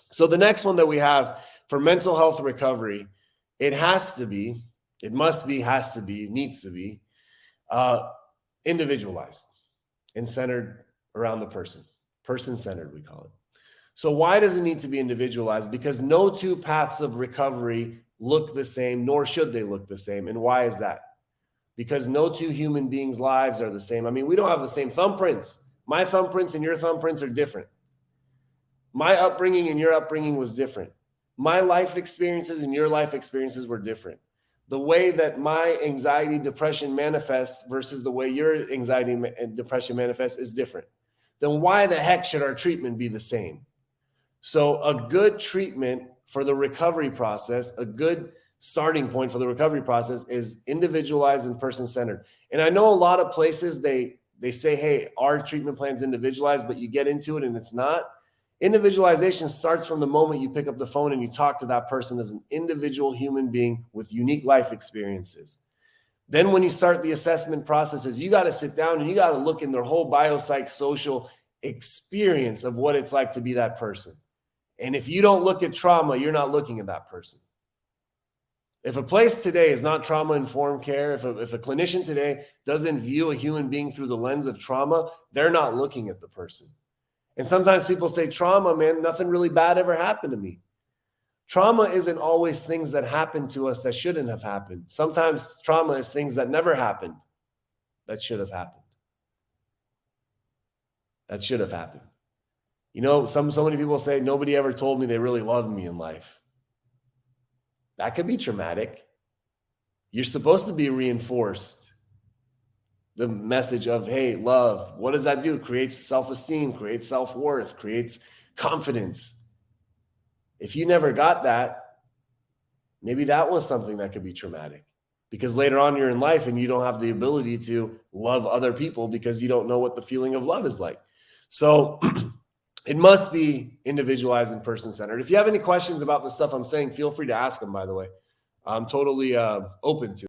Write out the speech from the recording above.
So the next one that we have for mental health recovery, it must be, has to be, needs to be uh, individualized and centered around the person-centered, we call it. So why does it need to be individualized? Because no two paths of recovery look the same, nor should they look the same. And why is that? Because no two human beings' lives are the same. I mean, we don't have the same thumbprints. My thumbprints and your thumbprints are different. My upbringing and your upbringing was different. My life experiences and your life experiences were different. The way that my anxiety, depression manifests versus the way your anxiety and depression manifests is different. Then why the heck should our treatment be the same? So a good treatment for the recovery process, a good starting point for the recovery process is individualized and person-centered. And I know a lot of places they say, hey, our treatment plan is individualized, but you get into it and it's not. Individualization starts from the moment you pick up the phone and you talk to that person as an individual human being with unique life experiences. Then when you start the assessment processes, you got to sit down and you got to look in their whole biopsychosocial experience of what it's like to be that person. And if you don't look at trauma, you're not looking at that person. If a place today is not trauma-informed care, if a clinician today doesn't view a human being through the lens of trauma, they're not looking at the person. And sometimes people say, trauma, man, nothing really bad ever happened to me. Trauma isn't always things that happen to us that shouldn't have happened. Sometimes trauma is things that never happened that should have happened. That should have happened. You know, so many people say, nobody ever told me they really loved me in life. That could be traumatic. You're supposed to be reinforced. The message of, hey, love, what does that do? Creates self-esteem, creates self-worth, creates confidence. If you never got that, maybe that was something that could be traumatic, because later on you're in life and you don't have the ability to love other people because you don't know what the feeling of love is like. So it must be individualized and person-centered. If you have any questions about the stuff I'm saying, feel free to ask them, by the way. I'm totally open to it.